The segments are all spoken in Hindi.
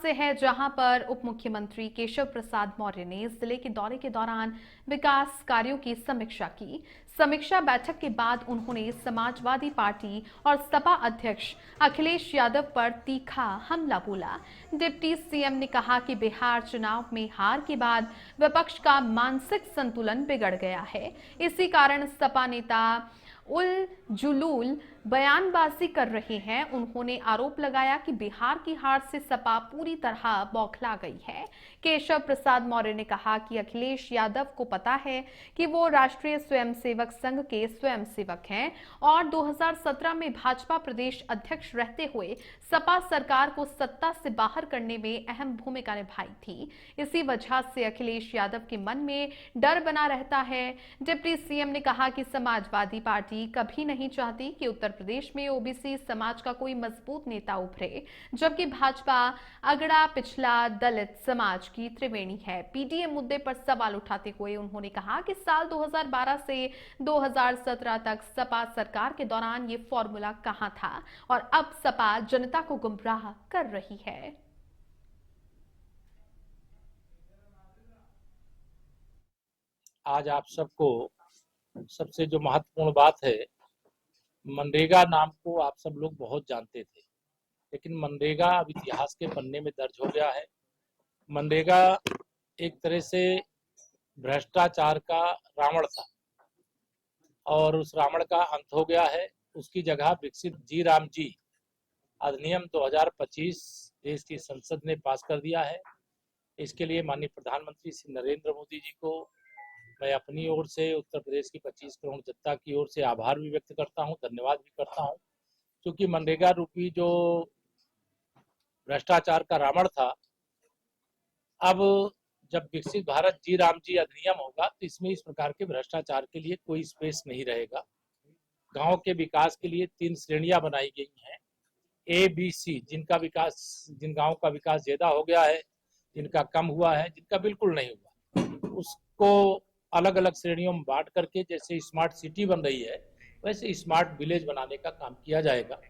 से है, जहां पर उप मुख्यमंत्री केशव प्रसाद मौर्य ने जिले के दौरे के दौरान विकास कार्यों की समीक्षा की। समीक्षा बैठक के बाद उन्होंने समाजवादी पार्टी और सपा अध्यक्ष अखिलेश यादव पर तीखा हमला बोला। डिप्टी सीएम ने कहा कि बिहार चुनाव में हार के बाद विपक्ष का मानसिक संतुलन बिगड़ गया है। इसी कारण सपा नेता उल जुलूल बयानबाजी कर रहे हैं। उन्होंने आरोप लगाया कि बिहार की हार से सपा पूरी तरह बौखला गई है। केशव प्रसाद मौर्य ने कहा कि अखिलेश यादव को पता है कि वो राष्ट्रीय स्वयंसेवक संघ के स्वयंसेवक हैं और 2017 में भाजपा प्रदेश अध्यक्ष रहते हुए सपा सरकार को सत्ता से बाहर करने में अहम भूमिका निभाई थी। इसी वजह से अखिलेश यादव के मन में डर बना रहता है। डिप्टी सीएम ने कहा कि समाजवादी पार्टी कभी नहीं चाहती कि उत्तर प्रदेश में ओबीसी समाज का कोई मजबूत नेता उभरे, जबकि भाजपा अगड़ा पिछला दलित समाज की त्रिवेणी है। पीडीए मुद्दे पर सवाल उठाते हुए उन्होंने कहा कि साल 2012 से 2017 तक सपा सरकार के दौरान ये फॉर्मूला कहां था और अब सपा जनता को गुमराह कर रही है। आज आप सबको सबसे जो महत्वपूर्ण बात है, मनरेगा नाम को आप सब लोग बहुत जानते थे, लेकिन मनरेगा अब इतिहास के पन्ने में दर्ज हो गया है। मनरेगा एक तरह से भ्रष्टाचार का रावण था और उस रावण का अंत हो गया है। उसकी जगह विकसित जी राम जी अधिनियम 2025 देश की संसद ने पास कर दिया है। इसके लिए माननीय प्रधानमंत्री श्री नरेंद्र मोदी जी को मैं अपनी ओर से उत्तर प्रदेश की 25 करोड़ जनता की ओर से आभार भी व्यक्त करता हूं, धन्यवाद भी करता हूं, क्योंकि मनरेगा रूपी जो भ्रष्टाचार का रावण था, अब जब विकसित भारत जी राम जी अधिनियम होगा तो इसमें इस प्रकार के भ्रष्टाचार के लिए कोई स्पेस नहीं रहेगा। गांव के विकास के लिए 3 श्रेणियां बनाई गई हैं, ए बी सी, जिन गांव का विकास ज्यादा हो गया है, जिनका कम हुआ है, जिनका बिल्कुल नहीं हुआ, उसको अलग अलग श्रेणियों में बांट करके जैसे स्मार्ट सिटी बन रही है वैसे स्मार्ट विलेज बनाने का काम किया जाएगा।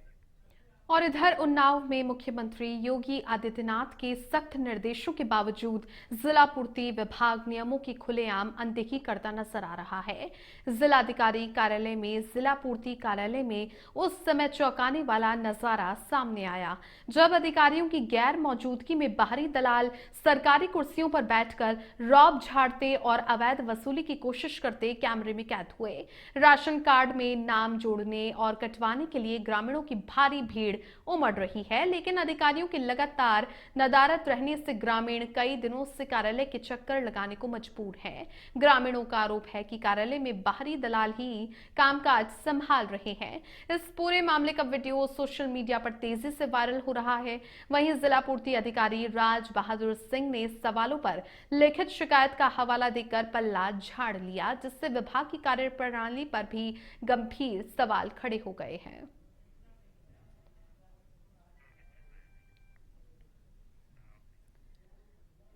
और इधर उन्नाव में मुख्यमंत्री योगी आदित्यनाथ के सख्त निर्देशों के बावजूद जिला पूर्ति विभाग नियमों की खुलेआम अनदेखी करता नजर आ रहा है। जिलाधिकारी कार्यालय में जिला पूर्ति कार्यालय में उस समय चौंकाने वाला नजारा सामने आया जब अधिकारियों की गैर मौजूदगी में बाहरी दलाल सरकारी कुर्सियों पर बैठकर रौब झाड़ते और अवैध वसूली की कोशिश करते कैमरे में कैद हुए। राशन कार्ड में नाम जोड़ने और कटवाने के लिए ग्रामीणों की भारी भीड़ उमड़ रही है, लेकिन अधिकारियों की लगातार नदारद रहने से ग्रामीण कई दिनों से कार्यालय के चक्कर लगाने को मजबूर हैं। ग्रामीणों का आरोप है कि कार्यालय में बाहरी दलाल ही कामकाज संभाल रहे हैं। इस पूरे मामले का वीडियो सोशल मीडिया पर तेजी से वायरल हो रहा है। वहीं जिला पूर्ति अधिकारी राज बहादुर सिंह ने सवालों पर लिखित शिकायत का हवाला देकर पल्ला झाड़ लिया, जिससे विभाग की कार्यप्रणाली पर भी गंभीर सवाल खड़े हो गए हैं।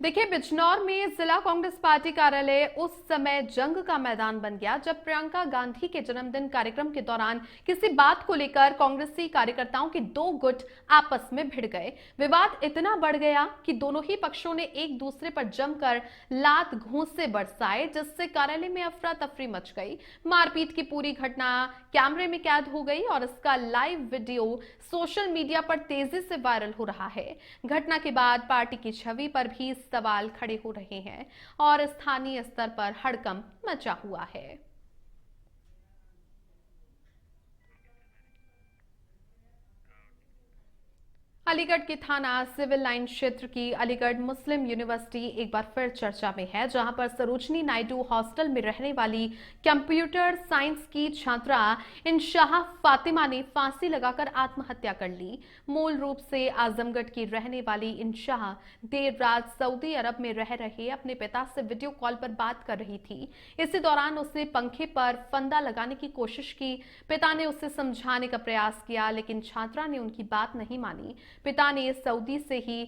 देखिए, बिजनौर में जिला कांग्रेस पार्टी कार्यालय उस समय जंग का मैदान बन गया जब प्रियंका गांधी के जन्मदिन कार्यक्रम के दौरान किसी बात को लेकर कांग्रेसी कार्यकर्ताओं के 2 गुट आपस में भिड़ गए। विवाद इतना बढ़ गया कि दोनों ही पक्षों ने एक दूसरे पर जमकर लात घूंसे बरसाए, जिससे कार्यालय में अफरा तफरी मच गई। मारपीट की पूरी घटना कैमरे में कैद हो गई और इसका लाइव वीडियो सोशल मीडिया पर तेजी से वायरल हो रहा है। घटना के बाद पार्टी की छवि पर भी सवाल खड़े हो रहे हैं और स्थानीय स्तर पर हड़कंप मचा हुआ है। अलीगढ़ के थाना सिविल लाइन क्षेत्र की अलीगढ़ मुस्लिम यूनिवर्सिटी एक बार फिर चर्चा में है, जहां पर सरोजनी नायडू हॉस्टल में रहने वाली कंप्यूटर साइंस की छात्रा इंशाह फातिमा ने फांसी लगाकर आत्महत्या कर ली। मूल रूप से आजमगढ़ की रहने वाली इंशाह देर रात सऊदी अरब में रह रहे अपने पिता से वीडियो कॉल पर बात कर रही थी। इसी दौरान उसने पंखे पर फंदा लगाने की कोशिश की। पिता ने उसे समझाने का प्रयास किया, लेकिन छात्रा ने उनकी बात नहीं मानी। पिता ने सऊदी से ही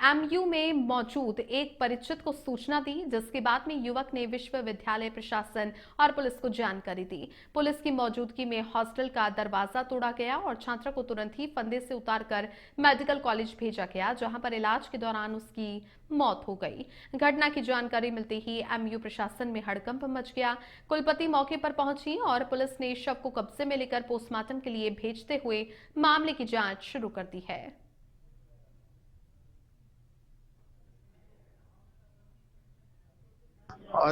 एमयू में मौजूद एक परिचित को सूचना दी, जिसके बाद में युवक ने विश्वविद्यालय प्रशासन और पुलिस को जानकारी दी। पुलिस की मौजूदगी में हॉस्टल का दरवाजा तोड़ा गया और छात्रा को तुरंत ही फंदे से उतारकर मेडिकल कॉलेज भेजा गया, जहां पर इलाज के दौरान उसकी मौत हो गई। घटना की जानकारी मिलते ही एमयू प्रशासन में हड़कंप मच गया। कुलपति मौके पर पहुंची और पुलिस ने शव को कब्जे में लेकर पोस्टमार्टम के लिए भेजते हुए मामले की जांच शुरू कर दी है।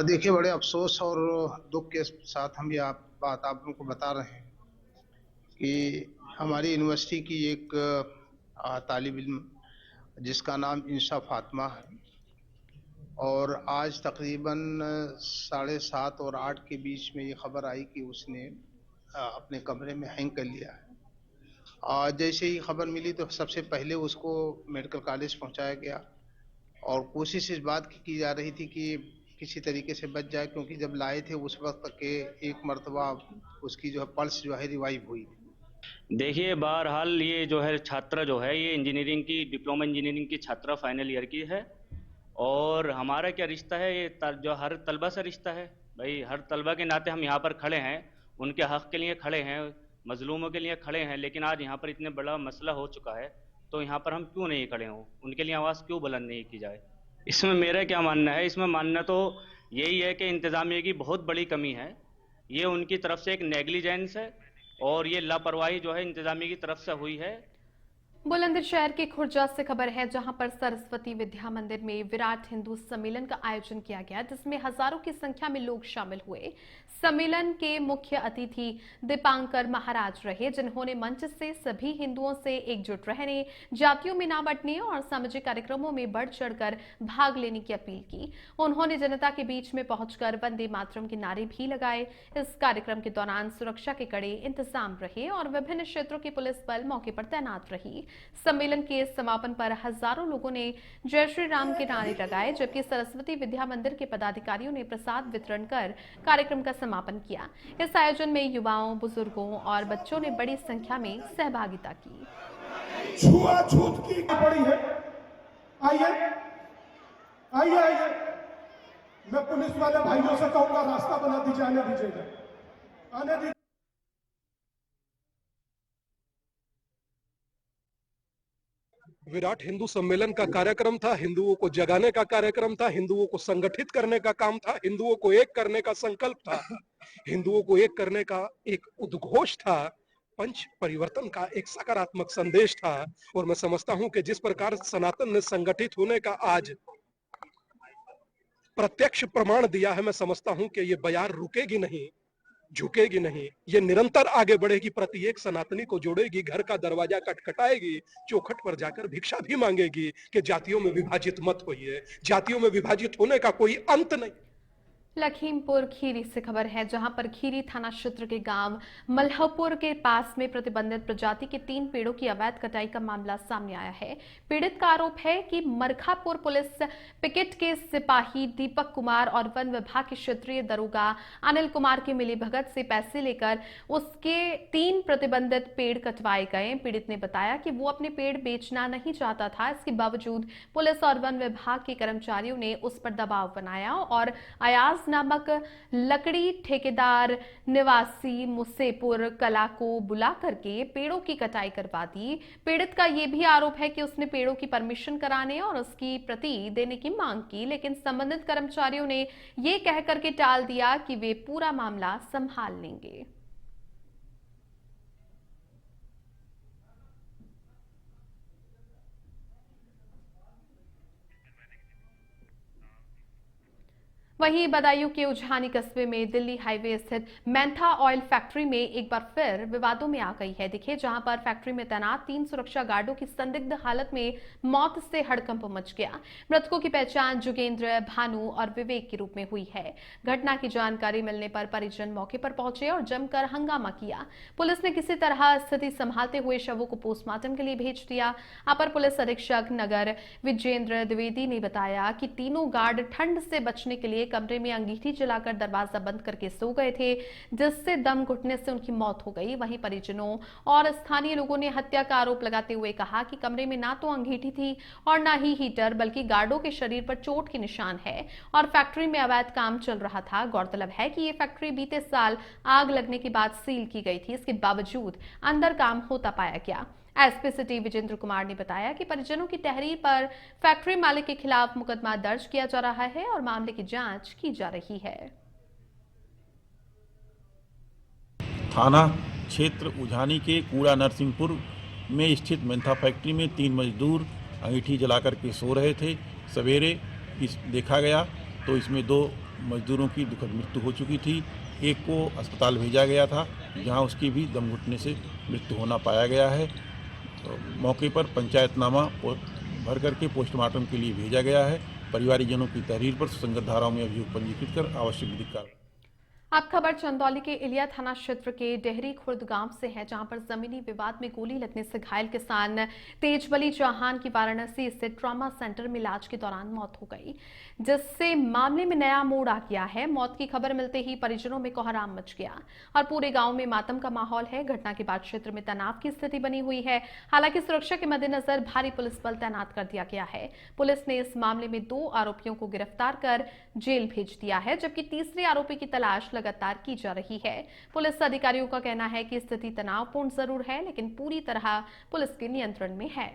देखिए, बड़े अफसोस और दुख के साथ हम ये बात आप लोगों को बता रहे हैं कि हमारी यूनिवर्सिटी की एक तालिब इल्म जिसका नाम इंशा फातिमा है, और आज तकरीबन 7:30 और 8 के बीच में ये खबर आई कि उसने अपने कमरे में हैंग कर लिया है। जैसे ही खबर मिली तो सबसे पहले उसको मेडिकल कॉलेज पहुंचाया गया और कोशिश इस बात की जा रही थी कि किसी तरीके से बच जाए, क्योंकि जब लाए थे उस वक्त तक के एक मरतबा उसकी जो है पल्स जो है रिवाइव हुई। देखिए, बहरहाल ये जो है छात्रा जो है ये इंजीनियरिंग की डिप्लोमा इंजीनियरिंग की छात्रा फाइनल ईयर की है। और हमारा क्या रिश्ता है, ये जो हर तलबा से रिश्ता है भाई, हर तलबा के नाते हम यहाँ पर खड़े हैं, उनके हक़ के लिए खड़े हैं, मजलूमों के लिए खड़े हैं। लेकिन आज यहाँ पर इतने बड़ा मसला हो चुका है तो यहाँ पर हम क्यों नहीं खड़े हों, उनके लिए आवाज़ क्यों बुलंद नहीं की जाए। इसमें मेरा क्या मानना है, इसमें मानना तो यही है कि इंतज़ामिया की बहुत बड़ी कमी है। ये उनकी तरफ से एक नेग्लिजेंस है और ये लापरवाही जो है इंतज़ामिया की तरफ से हुई है। बुलंदशहर के खुर्जा से खबर है, जहां पर सरस्वती विद्या मंदिर में विराट हिंदू सम्मेलन का आयोजन किया गया, जिसमें हजारों की संख्या में लोग शामिल हुए। सम्मेलन के मुख्य अतिथि दीपांकर महाराज रहे, जिन्होंने मंच से सभी हिंदुओं से एकजुट रहने, जातियों में ना बंटने और सामाजिक कार्यक्रमों में बढ़ चढ़कर भाग लेने की अपील की। उन्होंने जनता के बीच में पहुंचकर वंदे मातरम के नारे भी लगाए। इस कार्यक्रम के दौरान सुरक्षा के कड़े इंतजाम रहे और विभिन्न क्षेत्रों की पुलिस बल मौके पर तैनात रही। सम्मेलन के समापन पर हजारों लोगों ने जय श्री राम के नारे लगाए, जबकि सरस्वती विद्या मंदिर के पदाधिकारियों ने प्रसाद वितरण कर कार्यक्रम का समापन किया। इस आयोजन में युवाओं, बुजुर्गों और बच्चों ने बड़ी संख्या में सहभागिता की। छुआछूत की पड़ी है। आइए आइए आइए, मैं पुलिस वाले भाइयों से कहूंगा रास्ता बना दीजिए, आने दीजिएगा, आने दीजिए। विराट हिंदू सम्मेलन का कार्यक्रम था, हिंदुओं को जगाने का कार्यक्रम था, हिंदुओं को संगठित करने का काम था, हिंदुओं को एक करने का संकल्प था, हिंदुओं को एक करने का एक उद्घोष था, पंच परिवर्तन का एक सकारात्मक संदेश था। और मैं समझता हूं कि जिस प्रकार सनातन ने संगठित होने का आज प्रत्यक्ष प्रमाण दिया है, मैं समझता हूं कि ये बयार रुकेगी नहीं, झुकेगी नहीं, ये निरंतर आगे बढ़ेगी, प्रत्येक सनातनी को जोड़ेगी, घर का दरवाजा खटखटाएगी, चौखट पर जाकर भिक्षा भी मांगेगी कि जातियों में विभाजित मत होइए, जातियों में विभाजित होने का कोई अंत नहीं। लखीमपुर खीरी से खबर है, जहां पर खीरी थाना क्षेत्र के गांव मल्हपुर के पास में प्रतिबंधित प्रजाति के 3 पेड़ों की अवैध कटाई का मामला सामने आया है। पीड़ित का आरोप है कि मरखापुर पुलिस पिकेट के सिपाही दीपक कुमार और वन विभाग के क्षेत्रीय दरोगा अनिल कुमार की मिलीभगत से पैसे लेकर उसके 3 प्रतिबंधित पेड़ कटवाए गए। पीड़ित ने बताया कि वो अपने पेड़ बेचना नहीं चाहता था, इसके बावजूद पुलिस और वन विभाग के कर्मचारियों ने उस पर दबाव बनाया और अयाज नामक लकड़ी ठेकेदार निवासी मुसेपुर कला को बुला करके पेड़ों की कटाई करवा दी। पीड़ित का यह भी आरोप है कि उसने पेड़ों की परमिशन कराने और उसकी प्रति देने की मांग की, लेकिन संबंधित कर्मचारियों ने यह कह करके टाल दिया कि वे पूरा मामला संभाल लेंगे। वहीं बदायूं के उझानी कस्बे में दिल्ली हाईवे स्थित मेंथा ऑयल फैक्ट्री में एक बार फिर विवादों में आ गई है। देखिए, जहां पर फैक्ट्री में तैनात 3 सुरक्षा गार्डों की संदिग्ध हालत में मौत से हड़कंप मच गया। मृतकों की पहचान जोगेंद्र, भानु और विवेक के रूप में हुई है। घटना की जानकारी मिलने पर परिजन मौके पर पहुंचे और जमकर हंगामा किया। पुलिस ने किसी तरह स्थिति संभालते हुए शवों को पोस्टमार्टम के लिए भेज दिया। अपर पुलिस अधीक्षक नगर विजेंद्र द्विवेदी ने बताया कि तीनों गार्ड ठंड से बचने के लिए कमरे में अंगीठी जलाकर दरवाजा बंद करके सो गए थे, जिससे दम घुटने से उनकी मौत हो गई। वहीं परिजनों और स्थानीय लोगों ने हत्या का आरोप लगाते हुए कहा कि कमरे में ना तो अंगीठी थी और ना ही हीटर, बल्कि गार्डों के शरीर पर चोट के निशान है और फैक्ट्री में अवैध काम चल रहा था। गौरतलब है कि ये फैक्ट्री बीते साल आग लगने के बाद सील की गई थी। इसके बावजूद अंदर काम होता पाया गया। एसपी सिटी विजेंद्र कुमार ने बताया कि परिजनों की तहरीर पर फैक्ट्री मालिक के खिलाफ मुकदमा दर्ज किया जा रहा है और मामले की जांच की जा रही है। थाना क्षेत्र उझानी के कूड़ा नरसिंहपुर में स्थित मेंथा फैक्ट्री में 3 मजदूर अंगीठी जलाकर के सो रहे थे। सवेरे देखा गया तो इसमें 2 मजदूरों की दुखद मृत्यु हो चुकी थी। एक को अस्पताल भेजा गया था, जहां उसकी भी दम घुटने से मृत्यु होना पाया गया है। तो मौके पर पंचायतनामा भर करके पोस्टमार्टम के लिए भेजा गया है। परिवारजनों की तहरीर पर सुसंगत धाराओं में अभियोग पंजीकृत कर आवश्यक विधिक कार्रवाई। अब खबर चंदौली के इलिया थाना क्षेत्र के डेहरी खुर्द गांव से है, जहां पर जमीनी विवाद में गोली लगने से घायल किसान तेजबली चौहान की वाराणसी स्थित ट्रॉमा सेंटर में इलाज के दौरान मौत हो गई, जिससे मामले में नया मोड़ आ गया है। मौत की खबर मिलते ही परिजनों में कोहराम मच गया और पूरे गांव में मातम का माहौल है। घटना के बाद क्षेत्र में तनाव की स्थिति बनी हुई है। हालांकि सुरक्षा के मद्देनजर भारी पुलिस बल तैनात कर दिया गया है। पुलिस ने इस मामले में 2 आरोपियों को गिरफ्तार कर जेल भेज दिया है, जबकि तीसरे आरोपी की तलाश लगातार की जा रही है। पुलिस अधिकारियों का कहना है कि स्थिति तनावपूर्ण जरूर है, लेकिन पूरी तरह पुलिस के नियंत्रण में है।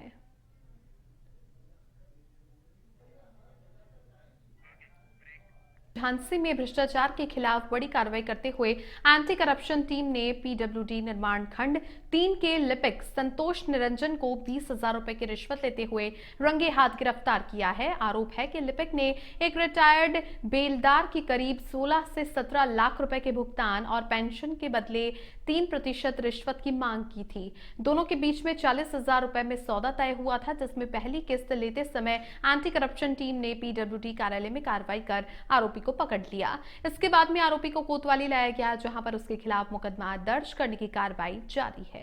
झांसी में भ्रष्टाचार के खिलाफ बड़ी कार्रवाई करते हुए एंटी करप्शन टीम ने पीडब्ल्यूडी निर्माण खंड 3 के लिपिक संतोष निरंजन को 20,000 रुपए की रिश्वत लेते हुए रंगे हाथ गिरफ्तार किया है। आरोप है कि लिपिक ने एक रिटायर्ड बेलदार की करीब 16 से 17 लाख रुपए के भुगतान और पेंशन के बदले 3% रिश्वत की मांग की थी। दोनों के बीच में 40,000 रुपए में सौदा तय हुआ था, जिसमें पहली किस्त लेते समय एंटी करप्शन टीम ने पीडब्ल्यूडी कार्यालय में कार्रवाई कर आरोपी को पकड़ लिया। इसके बाद में आरोपी को कोतवाली लाया गया, जहां पर उसके खिलाफ मुकदमा दर्ज करने की कार्रवाई जारी है।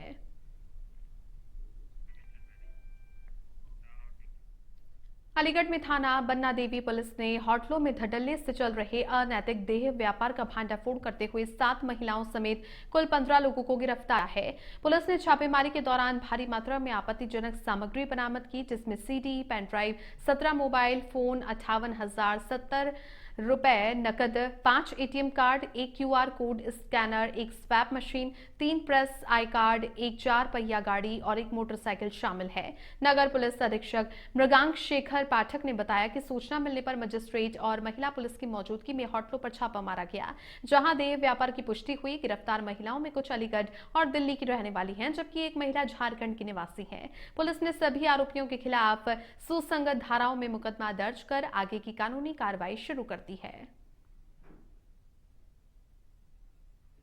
अलीगढ़ में थाना बन्ना देवी पुलिस ने होटलों में धड़ल्ले से चल रहे अनैतिक देह व्यापार का भांडाफोड़ करते हुए 7 महिलाओं समेत कुल 15 लोगों को गिरफ्तार है। पुलिस ने छापेमारी के दौरान भारी मात्रा में आपत्तिजनक सामग्री बरामद की, जिसमें CD, pen drive, 17 mobile phone, 58,070 रुपए नकद, 5 ATM card, 1 QR code scanner, 1 swipe machine, 3 press I card, 1 4 पहिया गाड़ी और 1 मोटरसाइकिल शामिल है। नगर पुलिस अधीक्षक मृगांक शेखर पाठक ने बताया कि सूचना मिलने पर मजिस्ट्रेट और महिला पुलिस की मौजूदगी में होटलों पर छापा मारा गया, जहां देह व्यापार की पुष्टि हुई। गिरफ्तार महिलाओं में कुछ अलीगढ़ और दिल्ली की रहने वाली हैं, जबकि एक महिला झारखंड की निवासी है। पुलिस ने सभी आरोपियों के खिलाफ सुसंगत धाराओं में मुकदमा दर्ज कर आगे की कानूनी कार्रवाई शुरू कर दी है।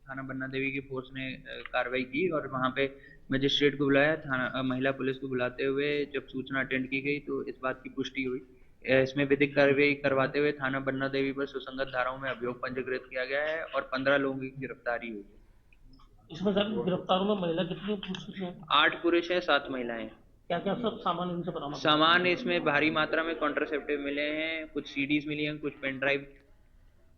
थाना बन्ना देवी की फोर्स ने कार्रवाई की और वहां पे मजिस्ट्रेट को बुलाया। थाना महिला पुलिस को बुलाते हुए जब सूचना अटेंड की गई तो इस बात की पुष्टि हुई। इसमें विधिक कार्रवाई करवाते हुए थाना बन्ना देवी पर सुसंगत धाराओं में अभियोग पंजीकृत किया गया है और 15 लोगों की गिरफ्तारी हुई है। इसमें सर गिरफ्तारों में महिला कितनी पुरुष हैं? 8 पुरुष हैं, 7 महिलाएं। क्या क्या सब सामान इनसे बरामद? सामान इसमें भारी मात्रा में कॉन्ट्रासेप्टिव मिले हैं, कुछ सीडीज मिली हैं, कुछ पेन ड्राइव।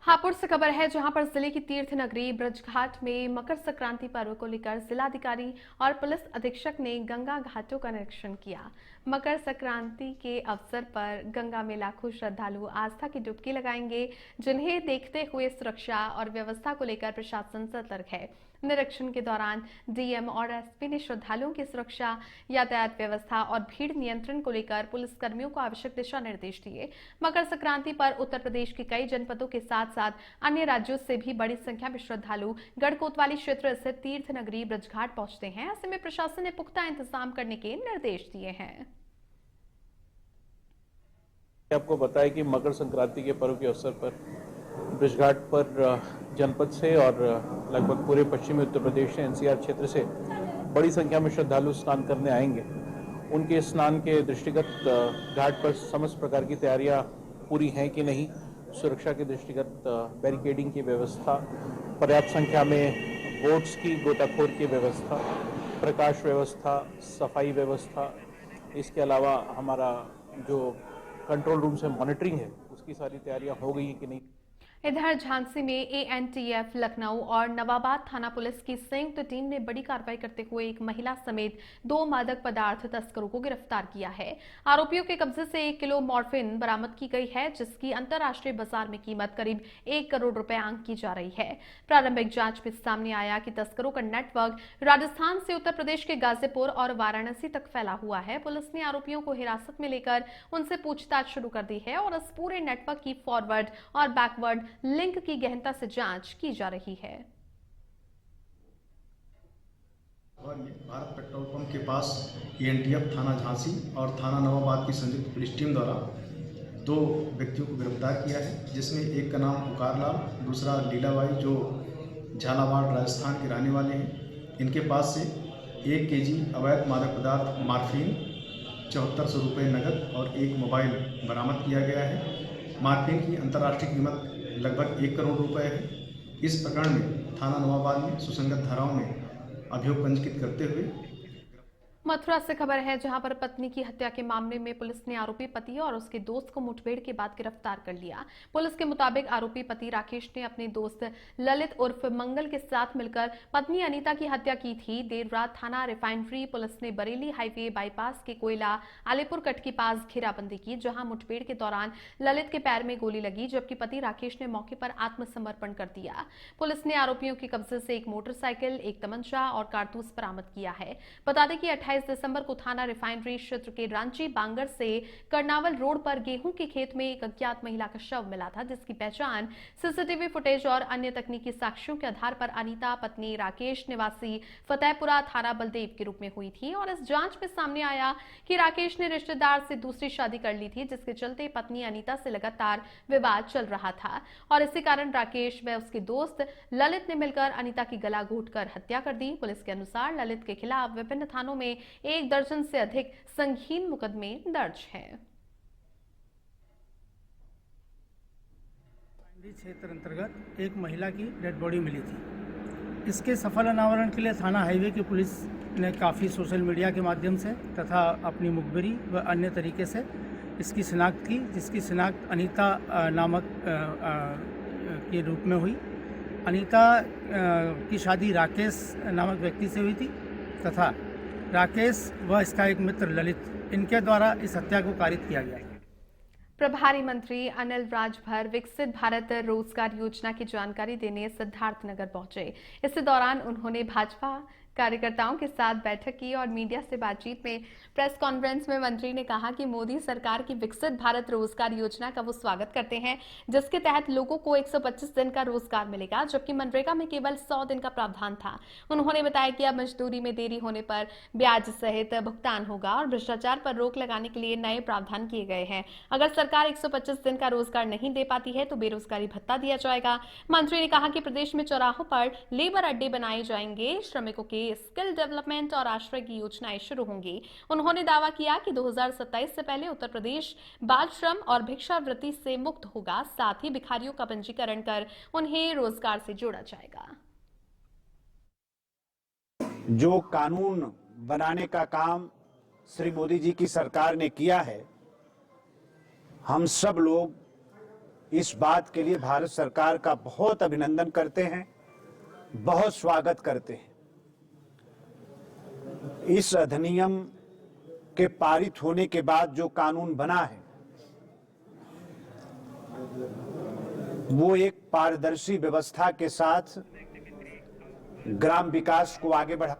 हापुड़ से खबर है, जहां पर जिले की तीर्थ नगरी ब्रजघाट में मकर संक्रांति पर्व को लेकर जिलाधिकारी और पुलिस अधीक्षक ने गंगा घाटों का निरीक्षण किया। मकर संक्रांति के अवसर पर गंगा में लाखों श्रद्धालु आस्था की डुबकी लगाएंगे, जिन्हें देखते हुए सुरक्षा और व्यवस्था को लेकर प्रशासन सतर्क है। निरीक्षण के दौरान डीएम और एसपी ने श्रद्धालुओं की सुरक्षा, यातायात व्यवस्था और भीड़ नियंत्रण को लेकर पुलिसकर्मियों को आवश्यक दिशा निर्देश दिए। मकर संक्रांति पर उत्तर प्रदेश के कई जनपदों के साथ साथ अन्य राज्यों से भी बड़ी संख्या में श्रद्धालु गढ़कोतवाली क्षेत्र स्थित तीर्थ नगरी ब्रजघाट पहुंचते हैं। ऐसे में प्रशासन ने पुख्ता इंतजाम करने के निर्देश दिए हैं। आपको बताया कि मकर संक्रांति के पर्व के अवसर पर ब्रजघाट पर जनपद से और लगभग पूरे पश्चिमी उत्तर प्रदेश से एनसीआर क्षेत्र से बड़ी संख्या में श्रद्धालु स्नान करने आएंगे। उनके स्नान के दृष्टिगत घाट पर समस्त प्रकार की तैयारियां पूरी हैं कि नहीं, सुरक्षा के दृष्टिगत बैरिकेडिंग की व्यवस्था, पर्याप्त संख्या में बोट्स की गोताखोर की व्यवस्था, प्रकाश व्यवस्था, सफाई व्यवस्था, इसके अलावा हमारा जो कंट्रोल रूम से मॉनिटरिंग है उसकी सारी तैयारियां हो गई है कि नहीं। इधर झांसी में एएनटीएफ लखनऊ और नवाबाद थाना पुलिस की संयुक्त टीम ने बड़ी कार्रवाई करते हुए एक महिला समेत 2 मादक पदार्थ तस्करों को गिरफ्तार किया है। आरोपियों के कब्जे से 1 किलो मॉर्फिन बरामद की गई है, जिसकी अंतर्राष्ट्रीय बाजार में कीमत करीब 1 करोड़ रुपए आंक की जा रही है। प्रारंभिक जांच में सामने आया कि तस्करों का नेटवर्क राजस्थान से उत्तर प्रदेश के गाजीपुर और वाराणसी तक फैला हुआ है। पुलिस ने आरोपियों को हिरासत में लेकर उनसे पूछताछ शुरू कर दी है और इस पूरे नेटवर्क की फॉरवर्ड और बैकवर्ड लिंक की गहनता से जांच की जा रही है। भारत पेट्रोल पंप के पास एएनटीएफ थाना झांसी और थाना नवाबाद की संयुक्त पुलिस टीम द्वारा 2 व्यक्तियों को गिरफ्तार किया है, जिसमें एक का नाम पुकार लाल, दूसरा लीलाबाई जो झालावाड़ राजस्थान के रहने वाले हैं। इनके पास से 1 केजी अवैध मादक पदार्थ मार्फिन, 7400 रुपये नकद और 1 मोबाइल बरामद किया गया है। मार्फिन की अंतर्राष्ट्रीय कीमत लगभग 1 करोड़ रुपए है। इस प्रकरण में थाना नवाबाद में सुसंगत धाराओं में अभियोग पंजीकृत करते हुए। मथुरा से खबर है, जहां पर पत्नी की हत्या के मामले में पुलिस ने आरोपी पति और उसके दोस्त को मुठभेड़ के बाद गिरफ्तार कर लिया। पुलिस के मुताबिक आरोपी पति राकेश ने अपने दोस्त ललित उर्फ मंगल के साथ मिलकर पत्नी अनीता की हत्या की थी। देर रात थाना रिफाइनरी पुलिस ने बरेली हाईवे बाईपास के कोयला आलीपुर कट के पास घेराबंदी की, जहां मुठभेड़ के दौरान ललित के पैर में गोली लगी, जबकि पति राकेश ने मौके पर आत्मसमर्पण कर दिया। पुलिस ने आरोपियों के कब्जे से 1 मोटरसाइकिल, 1 तमंचा और कारतूस बरामद किया है। बता दें कि 28 दिसंबर को थाना रिफाइनरी क्षेत्र के रांची बांगर से करनावल रोड पर गेहूं के खेत में एक अज्ञात महिला का शव मिला था, जिसकी पहचान सीसीटीवी फुटेज और अन्य तकनीकी साक्ष्यों के आधार पर अनीता पत्नी राकेश निवासी फतेहपुरा थाना बलदेव के रूप में हुई थी। और इस जांच में सामने आया कि राकेश ने रिश्तेदार से दूसरी शादी कर ली थी, जिसके चलते पत्नी अनीता से लगातार विवाद चल रहा था और इसी कारण राकेश व उसके दोस्त ललित ने मिलकर अनीता की गला घोंटकर हत्या कर दी। पुलिस के अनुसार ललित के खिलाफ विभिन्न थानों में 1 दर्जन से अधिक संगीन मुकदमे दर्ज हैं। क्षेत्र अंतर्गत एक महिला की डेड बॉडी मिली थी। इसके सफल अनावरण के लिए थाना हाईवे की पुलिस ने काफ़ी सोशल मीडिया के माध्यम से तथा अपनी मुखबिरी व अन्य तरीके से इसकी शिनाख्त की, जिसकी शिनाख्त अनीता नामक के रूप में हुई। अनीता की शादी राकेश नामक व्यक्ति से हुई थी तथा राकेश व इसका एक मित्र ललित, इनके द्वारा इस हत्या को कारित किया गया। प्रभारी मंत्री अनिल राजभर विकसित भारत रोजगार योजना की जानकारी देने सिद्धार्थनगर पहुंचे। इसी दौरान उन्होंने भाजपा कार्यकर्ताओं के साथ बैठक की और मीडिया से बातचीत में प्रेस कॉन्फ्रेंस में मंत्री ने कहा कि मोदी सरकार की विकसित भारत रोजगार योजना का वो स्वागत करते हैं, जिसके तहत लोगों को 125 दिन का रोजगार मिलेगा, जबकि मनरेगा में केवल 100 दिन का प्रावधान था। उन्होंने बताया कि अब मजदूरी में देरी होने पर ब्याज सहित भुगतान होगा और भ्रष्टाचार पर रोक लगाने के लिए नए प्रावधान किए गए हैं। अगर सरकार 125 दिन का रोजगार नहीं दे पाती है तो बेरोजगारी भत्ता दिया जाएगा। मंत्री ने कहा कि प्रदेश में चौराहों पर लेबर अड्डे बनाए जाएंगे, श्रमिकों के स्किल डेवलपमेंट और आश्रय की योजनाएं शुरू होंगी। उन्होंने दावा किया कि 2027 से पहले उत्तर प्रदेश बाल श्रम और भिक्षावृत्ति से मुक्त होगा। साथ ही भिखारियों का पंजीकरण कर उन्हें रोजगार से जोड़ा जाएगा। जो कानून बनाने का काम श्री मोदी जी की सरकार ने किया है, हम सब लोग इस बात के लिए भारत सरकार का बहुत अभिनंदन करते हैं, बहुत स्वागत करते हैं। इस अधिनियम के पारित होने के बाद जो कानून बना है वो एक पारदर्शी व्यवस्था के साथ ग्राम विकास को आगे बढ़ा।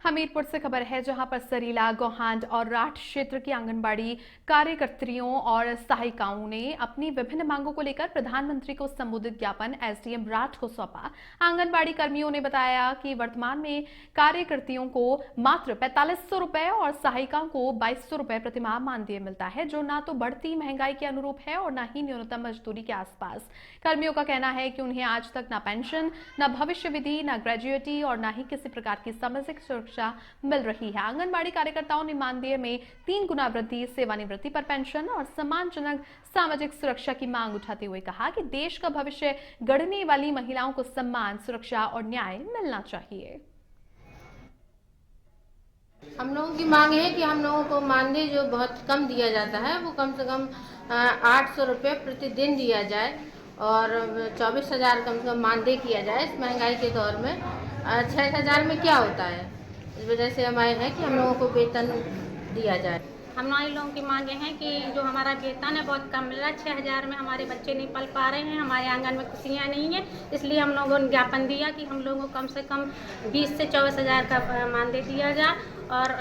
हमीरपुर से खबर है, जहां पर सरीला, गोहांड और राठ क्षेत्र की आंगनबाड़ी कार्यकर्त्रियों और सहायिकाओं ने अपनी विभिन्न मांगों को लेकर प्रधानमंत्री को संबोधित ज्ञापन एसडीएम राठ को सौंपा। आंगनबाड़ी कर्मियों ने बताया कि वर्तमान में कार्यकर्त्रियों को मात्र 4500 रुपए और सहायिकाओं को 2200 रुपए प्रतिमाह मानदेय मिलता है, जो ना तो बढ़ती महंगाई के अनुरूप है और न ही न्यूनतम मजदूरी के आसपास। कर्मियों का कहना है कि उन्हें आज तक न पेंशन, न भविष्य निधि, न ग्रेजुएटी और न ही किसी प्रकार की सामाजिक सुरक्षा मिल रही है। आंगनबाड़ी कार्यकर्ताओं ने मानदेय में 3 गुना वृद्धि, सेवानिवृत्ति पर पेंशन और सम्मानजनक सामाजिक सुरक्षा की मांग उठाते हुए कहा कि देश का भविष्य गढ़ने वाली महिलाओं को सम्मान, सुरक्षा और न्याय मिलना चाहिए। हम लोगों की मांग है कि हम लोगों को मानदेय जो बहुत कम दिया जाता है वो कम से कम 800 रुपये प्रतिदिन दिया जाए और 24,000 कम से कम मानदेय किया जाए इस महंगाई के दौर में। 6,000 में क्या होता है, इस वजह से हमारे है कि हम लोगों को वेतन दिया जाए। हमारे लोगों की मांगे हैं कि जो हमारा वेतन है बहुत कम मिल रहा है, 6,000 में हमारे बच्चे नहीं पल पा रहे हैं, हमारे आंगन में खुशियाँ नहीं है, इसलिए हम लोगों ने ज्ञापन दिया कि हम लोगों को कम से कम 20 से 24,000 का मानदेय दिया जाए और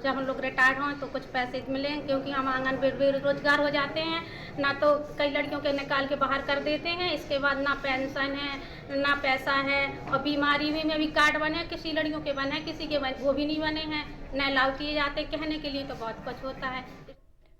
जब हम लोग रिटायर्ड हों तो कुछ पैसे मिलें, क्योंकि हम आंगन बेरोजगार हो जाते हैं, ना तो कई लड़कियों के निकाल के बाहर कर देते हैं, इसके बाद ना पेंशन है ना पैसा है, और बीमारी में भी कार्ड बने, किसी लड़कियों के बने, किसी के बने वो भी नहीं बने हैं, न अलाउ किए जाते। कहने के लिए तो बहुत कुछ होता है।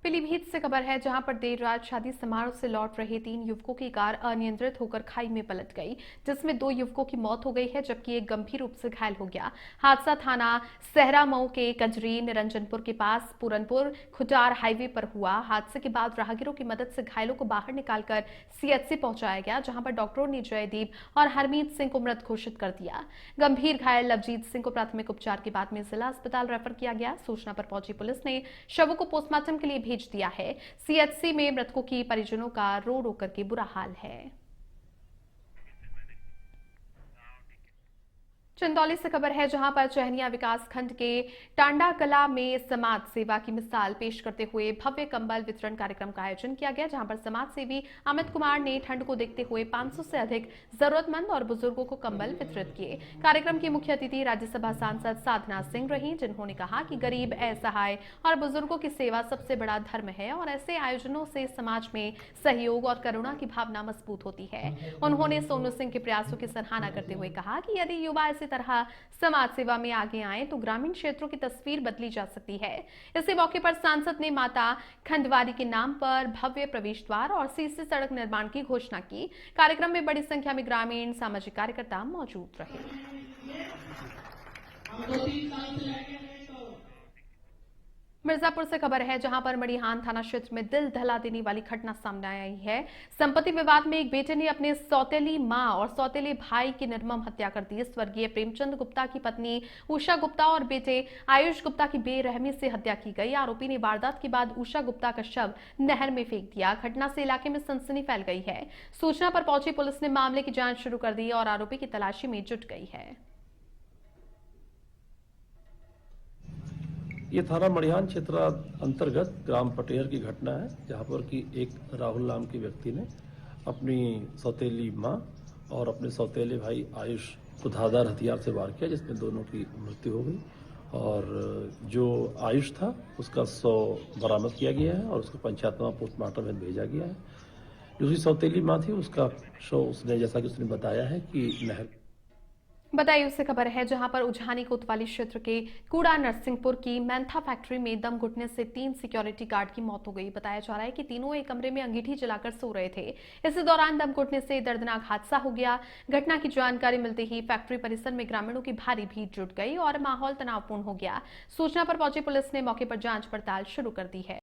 पीलीभीत से खबर है, जहां पर देर रात शादी समारोह से लौट रहे 3 युवकों की कार अनियंत्रित होकर खाई में पलट गई, जिसमें 2 युवकों की मौत हो गई है जबकि एक गंभीर रूप से घायल हो गया। हादसा थाना सहरा मऊ के कजरी निरंजनपुर के पास पूरनपुर खुटार हाईवे पर हुआ। हादसे के बाद राहगीरों की मदद से घायलों को बाहर निकालकर सीएचसी पहुंचाया गया, जहां पर डॉक्टरों ने जयदीप और हरमीत सिंह को मृत घोषित कर दिया। गंभीर घायल लवजीत सिंह को प्राथमिक उपचार के बाद में जिला अस्पताल रेफर किया गया। सूचना पर पहुंची पुलिस ने शवों को पोस्टमार्टम के लिए भेज दिया है। सीएचसी में मृतकों की परिजनों का रो रो करके बुरा हाल है। चंदौली से खबर है, जहां पर चहनिया विकास खंड के टांडा कला में समाज सेवा की मिसाल पेश करते हुए भव्य कंबल वितरण कार्यक्रम का आयोजन किया गया, जहां पर समाज सेवी अमित कुमार ने ठंड को देखते हुए 500 से अधिक जरूरतमंद और बुजुर्गों को कंबल वितरित किए। कार्यक्रम की मुख्य अतिथि राज्यसभा सांसद साधना सिंह रही, जिन्होंने कहा कि गरीब, असहाय और बुजुर्गों की सेवा सबसे बड़ा धर्म है और ऐसे आयोजनों से समाज में सहयोग और करुणा की भावना मजबूत होती है। उन्होंने सोनू सिंह के प्रयासों की सराहना करते हुए कहा कि यदि युवा इसी तरह समाज सेवा में आगे आए तो ग्रामीण क्षेत्रों की तस्वीर बदली जा सकती है। इसी मौके पर सांसद ने माता खंडवारी के नाम पर भव्य प्रवेश द्वार और सीसी सड़क निर्माण की घोषणा की। कार्यक्रम में बड़ी संख्या में ग्रामीण सामाजिक कार्यकर्ता मौजूद रहे। मिर्जापुर से खबर है, जहां पर मड़िहान थाना क्षेत्र में दिल दहला देने वाली घटना सामने आई है। संपत्ति विवाद में एक बेटे ने अपने सौतेली मां और सौतेले भाई की निर्मम हत्या कर दी। स्वर्गीय प्रेमचंद गुप्ता की पत्नी उषा गुप्ता और बेटे आयुष गुप्ता की बेरहमी से हत्या की गई। आरोपी ने वारदात के बाद उषा गुप्ता का शव नहर में फेंक दिया। घटना से इलाके में सनसनी फैल गई है। सूचना पर पहुंची पुलिस ने मामले की जांच शुरू कर दी और आरोपी की तलाशी में जुट गई है। ये थाना मड़िहान क्षेत्र अंतर्गत ग्राम पटेर की घटना है, जहाँ पर कि एक राहुल नाम के व्यक्ति ने अपनी सौतेली मां और अपने सौतेले भाई आयुष को धारदार हथियार से वार किया, जिसमें दोनों की मृत्यु हो गई। और जो आयुष था उसका शव बरामद किया गया है और उसको पंचायतवा पोस्टमार्टम में भेजा गया है। जो उसकी सौतेली मां थी उसका शव उसने, जैसा कि उसने बताया है, कि नहर। बताइए उससे खबर है, जहां पर उझानी कोतवाली क्षेत्र के कूड़ा नरसिंहपुर की मेंथा फैक्ट्री में दम घुटने से 3 सिक्योरिटी गार्ड की मौत हो गई। बताया जा रहा है कि तीनों एक कमरे में अंगीठी जलाकर सो रहे थे। इसी दौरान दम घुटने से दर्दनाक हादसा हो गया। घटना की जानकारी मिलते ही फैक्ट्री परिसर में ग्रामीणों की भारी भीड़ जुट गई और माहौल तनावपूर्ण हो गया। सूचना पर पहुंची पुलिस ने मौके पर जांच पड़ताल शुरू कर दी है।